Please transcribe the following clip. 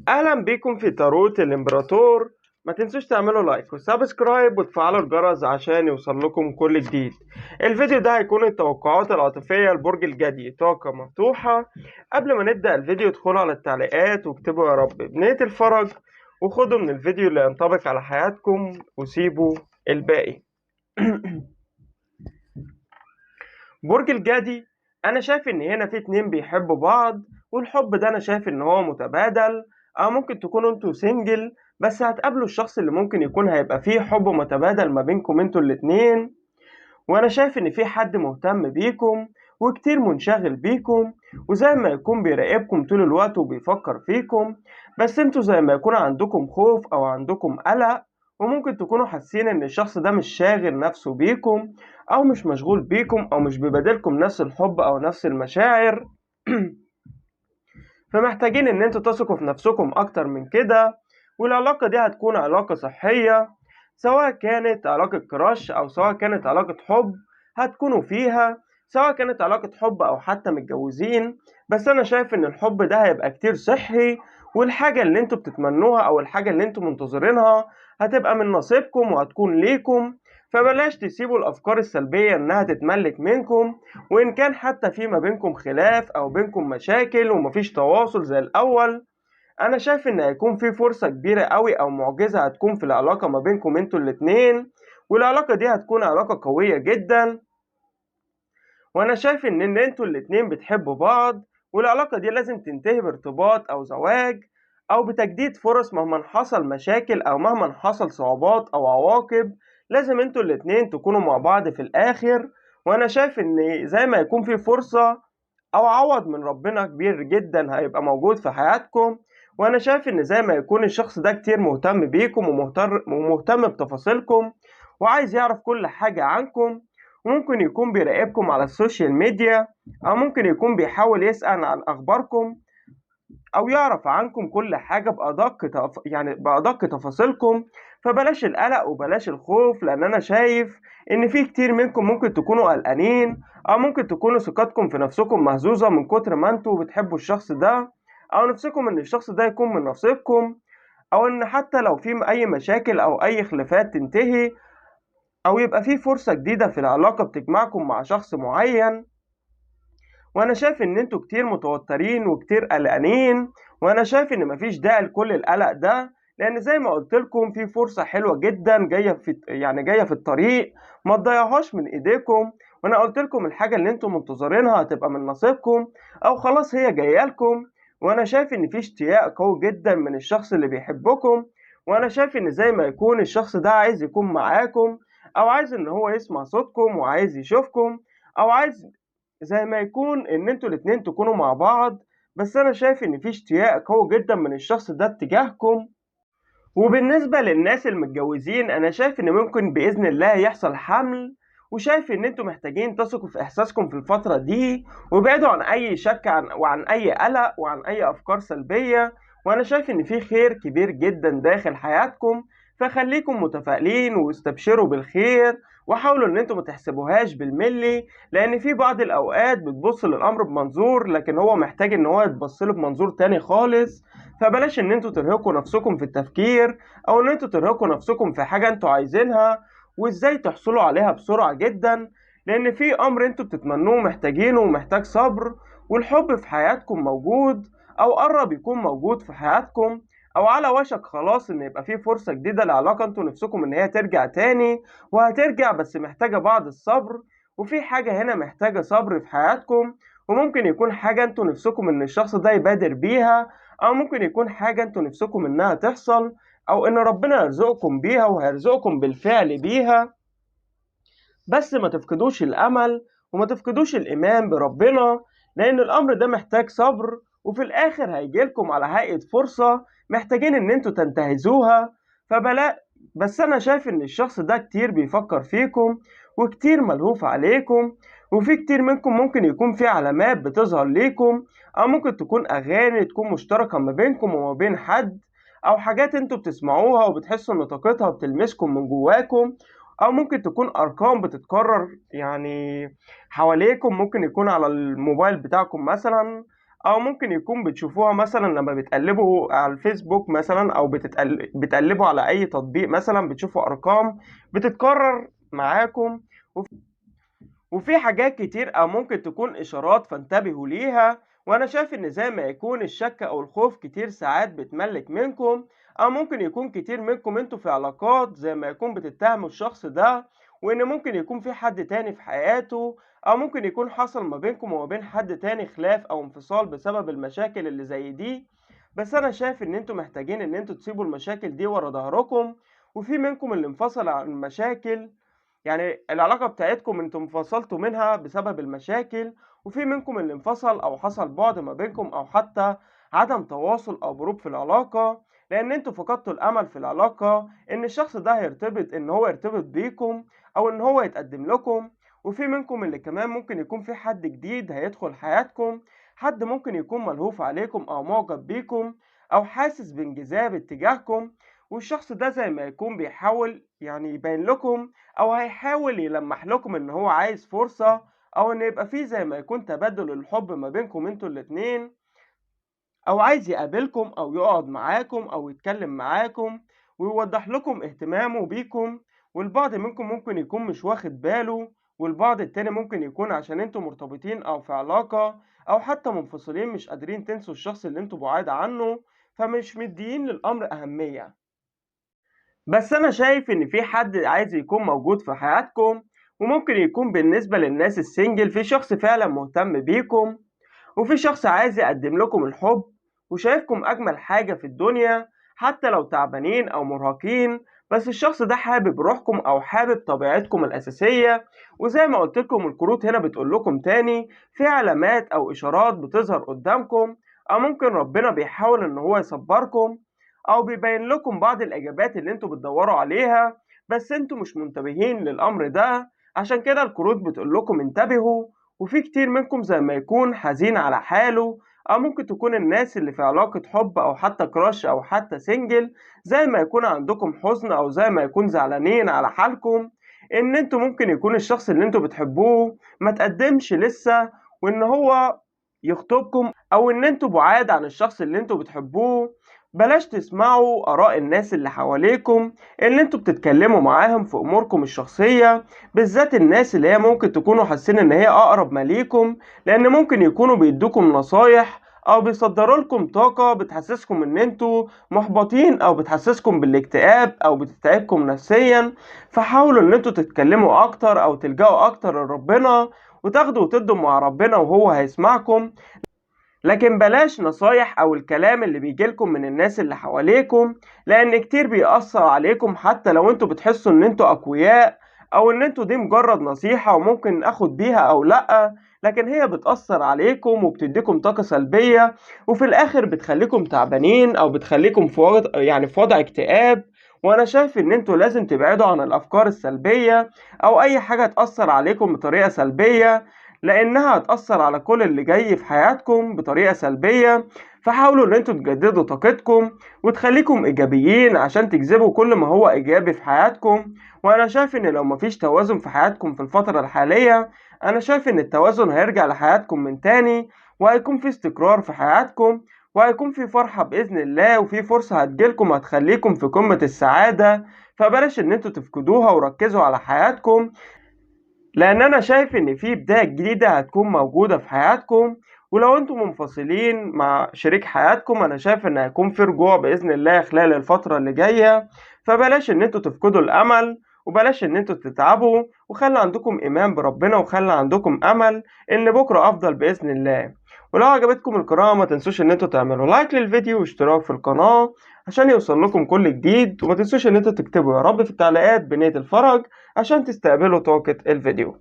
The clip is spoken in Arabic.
اهلا بيكم في تاروت الامبراطور. ما تنسوش تعملوا لايك وسبسكرايب وتفعلوا الجرس عشان يوصل لكم كل جديد. الفيديو ده هيكون التوقعات العاطفية لبرج الجدي، طاقة مفتوحة. قبل ما نبدأ الفيديو ادخلوا على التعليقات واكتبوا يا رب بنية الفرج، وخدوا من الفيديو اللي ينطبق على حياتكم وسيبوا الباقي. برج الجدي، انا شايف ان هنا في اتنين بيحبوا بعض، والحب ده انا شايف ان هو متبادل، او ممكن تكونوا انتوا سنجل بس هتقابلوا الشخص اللي ممكن يكون هيبقى فيه حب متبادل ما بينكم انتوا الاتنين. وانا شايف ان في حد مهتم بيكم وكتير منشغل بيكم، وزي ما يكون بيراقبكم طول الوقت وبيفكر فيكم، بس انتوا زي ما يكون عندكم خوف او عندكم قلق، وممكن تكونوا حاسين ان الشخص ده مش شاغل نفسه بيكم، او مش مشغول بيكم، او مش بيبادلكم نفس الحب او نفس المشاعر. فمحتاجين ان انتوا تثقوا في نفسكم اكتر من كده، والعلاقة دي هتكون علاقة صحية، سواء كانت علاقة كراش او سواء كانت علاقة حب هتكونوا فيها، سواء كانت علاقة حب او حتى متجوزين. بس انا شايف ان الحب ده هيبقى كتير صحي، والحاجة اللي انتوا بتتمنوها او الحاجة اللي انتوا منتظرينها هتبقى من نصيبكم وهتكون ليكم. فبلاش تسيبوا الافكار السلبية انها تتملك منكم، وإن كان حتى في ما بينكم خلاف أو بينكم مشاكل ومفيش تواصل زي الأول، أنا شايف إن هيكون في فرصة كبيرة أوي أو معجزة هتكون في العلاقة ما بينكم انتوا الاتنين، والعلاقة دي هتكون علاقة قوية جدا. وأنا شايف إن انتوا الاتنين بتحبوا بعض، والعلاقة دي لازم تنتهي بارتباط أو زواج، أو بتجديد فرص مهما حصل مشاكل أو مهما حصل صعوبات أو عواقب. لازم انتوا الاتنين تكونوا مع بعض في الآخر. وأنا شايف إن زي ما يكون في فرصة او عوض من ربنا كبير جدا هيبقى موجود في حياتكم. وانا شايف ان زي ما يكون الشخص ده كتير مهتم بيكم ومهتم بتفاصيلكم، وعايز يعرف كل حاجة عنكم، وممكن يكون بيراقبكم على السوشيال ميديا، او ممكن يكون بيحاول يسأل عن اخباركم او يعرف عنكم كل حاجة بأدق تفاصيلكم. فبلاش القلق وبلاش الخوف، لان انا شايف ان في كتير منكم ممكن تكونوا قلقانين، او ممكن تكونوا ثقتكم في نفسكم مهزوزة من كتر ما انتوا بتحبوا الشخص ده، او نفسكم ان الشخص ده يكون من نصيبكم، او ان حتى لو في اي مشاكل او اي خلافات تنتهي، او يبقى في فرصة جديدة في العلاقة بتجمعكم مع شخص معين. وانا شايف ان انتوا كتير متوترين وكتير قلقانين، وانا شايف ان مفيش داعي لكل القلق ده، لان زي ما قلت لكم في فرصة حلوة جدا جاية في الطريق، ما تضيعوهاش من ايديكم. وانا قلت لكم الحاجة اللي انتوا منتظرينها هتبقى من نصيبكم، او خلاص هي جاية لكم. وانا شايف ان في اشتياق قوي جدا من الشخص اللي بيحبكم، وانا شايف ان زي ما يكون الشخص ده عايز يكون معاكم، او عايز ان هو يسمع صوتكم وعايز يشوفكم، او عايز زي ما يكون ان انتوا الاتنين تكونوا مع بعض. بس انا شايف ان في اشتياق قوي جدا من الشخص ده اتجاهكم. وبالنسبة للناس المتجوزين، انا شايف ان ممكن باذن الله يحصل حمل، وشايف ان انتوا محتاجين تثقوا في احساسكم في الفترة دي، وابعدوا عن اي شك وعن اي قلق وعن اي افكار سلبية. وانا شايف ان في خير كبير جدا داخل حياتكم، فخليكم متفائلين واستبشروا بالخير، وحاولوا ان انتوا ما تحسبوهاش بالملي، لان في بعض الاوقات بتبص للامر بمنظور لكن هو محتاج ان هو يتبص له بمنظور تاني خالص. فبلاش ان انتوا ترهقوا نفسكم في التفكير، او ان انتوا ترهقوا نفسكم في حاجة انتوا عايزينها وازاي تحصلوا عليها بسرعة جدا، لان في امر انتوا بتتمنوه محتاجينه ومحتاج صبر. والحب في حياتكم موجود، او قرب يكون موجود في حياتكم، او على وشك خلاص ان يبقى في فرصة جديدة لعلاقة انتوا نفسكم ان هي ترجع تاني، وهترجع بس محتاجة بعض الصبر. وفي حاجة هنا محتاجة صبر في حياتكم، وممكن يكون حاجة انتوا نفسكم ان الشخص ده يبادر بيها، او ممكن يكون حاجة انتوا نفسكم انها تحصل، او ان ربنا يرزقكم بيها وهيرزقكم بالفعل بيها. بس ما تفقدوش الامل وما تفقدوش الايمان بربنا، لان الامر ده محتاج صبر، وفي الاخر هيجيلكم على هيئة فرصة محتاجين ان انتوا تنتهزوها. فبلا بس انا شايف ان الشخص ده كتير بيفكر فيكم وكتير ملهوف عليكم، وفي كتير منكم ممكن يكون في علامات بتظهر ليكم، او ممكن تكون اغاني تكون مشتركة ما بينكم وما بين حد، او حاجات انتوا بتسمعوها وبتحسوا ان طاقتها بتلمسكم من جواكم، او ممكن تكون ارقام بتتكرر حواليكم، ممكن يكون على الموبايل بتاعكم مثلا، أو ممكن يكون بتشوفوها مثلا لما بتقلبوا على الفيسبوك مثلا، أو بتقلبوا على أي تطبيق مثلا بتشوفوا أرقام بتتكرر معاكم. وفي حاجات كتير أو ممكن تكون إشارات فانتبهوا ليها. وأنا شايف إن زي ما يكون الشك أو الخوف كتير ساعات بتملك منكم، أو ممكن يكون كتير منكم انتوا في علاقات زي ما يكون بتتهموا الشخص ده، وإن ممكن يكون في حد تاني في حياته، أو ممكن يكون حصل ما بينكم وما بين حد تاني خلاف أو انفصال بسبب المشاكل اللي زي دي. بس أنا شايف إن انتوا محتاجين إن انتوا تسيبوا المشاكل دي ورا ظهركم. وفي منكم اللي انفصل عن المشاكل، يعني العلاقة بتاعتكم انتم انفصلتوا منها بسبب المشاكل، وفي منكم اللي انفصل او حصل بعد ما بينكم او حتى عدم تواصل او بروب في العلاقة، لان انتوا فقدتوا الامل في العلاقة ان الشخص ده هيرتبط، ان هو يرتبط بيكم او ان هو يتقدم لكم. وفي منكم اللي كمان ممكن يكون في حد جديد هيدخل حياتكم، حد ممكن يكون ملهوف عليكم او معجب بيكم او حاسس بانجذاب اتجاهكم. والشخص ده زي ما يكون بيحاول يعني يبين لكم او هيحاول يلمح لكم ان هو عايز فرصة، او ان يبقى فيه زي ما يكون تبادل الحب ما بينكم انتوا الاتنين، او عايز يقابلكم او يقعد معاكم او يتكلم معاكم ويوضح لكم اهتمامه بيكم. والبعض منكم ممكن يكون مش واخد باله، والبعض التاني ممكن يكون عشان انتوا مرتبطين او في علاقة او حتى منفصلين مش قادرين تنسوا الشخص اللي انتوا بعاد عنه، فمش مديين للامر اهمية. بس أنا شايف إن في حد عايز يكون موجود في حياتكم، وممكن يكون بالنسبة للناس السنجل في شخص فعلا مهتم بيكم، وفي شخص عايز يقدم لكم الحب وشايفكم أجمل حاجة في الدنيا، حتى لو تعبانين أو مرهقين. بس الشخص ده حابب روحكم أو حابب طبيعتكم الأساسية. وزي ما قلت لكم الكروت هنا بتقول لكم تاني في علامات أو إشارات بتظهر قدامكم، أو ممكن ربنا بيحاول إن هو يصبركم أو بيبين لكم بعض الإجابات اللي انتوا بتدوروا عليها، بس انتوا مش منتبهين للأمر ده. عشان كده الكروت بتقول لكم انتبهوا. وفي كتير منكم زي ما يكون حزين على حاله، أو ممكن تكون الناس اللي في علاقة حب أو حتى كراش أو حتى سنجل زي ما يكون عندكم حزن أو زي ما يكون زعلانين على حالكم، إن انتوا ممكن يكون الشخص اللي انتوا بتحبوه ما تقدمش لسه، وإن هو يخطبكم، أو إن انتوا بعاد عن الشخص اللي انتوا بتحبوه. بلاش تسمعوا آراء الناس اللي حواليكم اللي انتوا بتتكلموا معاهم في أموركم الشخصية، بالذات الناس اللي هي ممكن تكونوا حاسين ان هي أقرب ما ليكم، لأن ممكن يكونوا بيدوكم نصايح أو بيصدروا لكم طاقة بتحسسكم ان انتوا محبطين أو بتحسسكم بالاكتئاب أو بتتعبكم نفسيا. فحاولوا ان انتوا تتكلموا أكتر أو تلجأوا أكتر لربنا وتاخدوا وتدوا مع ربنا وهو هيسمعكم. لكن بلاش نصايح او الكلام اللي بيجيلكم من الناس اللي حواليكم، لان كتير بيأثر عليكم حتى لو انتوا بتحسوا ان انتوا اقوياء، او ان انتوا دي مجرد نصيحة وممكن اخد بيها او لأ، لكن هي بتأثر عليكم وبتديكم طاقة سلبية، وفي الاخر بتخليكم تعبانين او بتخليكم في وضع في وضع اكتئاب. وانا شايف ان انتوا لازم تبعدوا عن الافكار السلبية او اي حاجة تأثر عليكم بطريقة سلبية، لانها هتأثر على كل اللي جاي في حياتكم بطريقة سلبية. فحاولوا ان انتوا تجددوا طاقتكم وتخليكم ايجابيين عشان تجذبوا كل ما هو ايجابي في حياتكم. وانا شايف ان لو مفيش توازن في حياتكم في الفترة الحالية، انا شايف ان التوازن هيرجع لحياتكم من تاني، وهيكون في استقرار في حياتكم، وهيكون في فرحة بإذن الله، وفي فرصة هتجيلكم هتخليكم في قمة السعادة. فبلاش ان انتوا تفقدوها وركزوا على حياتكم، لان انا شايف ان في بداية جديدة هتكون موجودة في حياتكم. ولو انتم منفصلين مع شريك حياتكم، انا شايف ان هيكون في رجوع باذن الله خلال الفترة اللي جاية. فبلاش ان انتوا تفقدوا الامل، وبلاش ان انتوا تتعبوا، وخلي عندكم ايمان بربنا وخلي عندكم امل ان بكرة افضل باذن الله. ولو عجبتكم القراءة ما تنسوش ان انتوا تعملوا لايك للفيديو واشتراك في القناة عشان يوصل لكم كل جديد. وما تنسوش ان انتوا تكتبوا يا رب في التعليقات بنية الفرج عشان تستقبلوا طاقة الفيديو.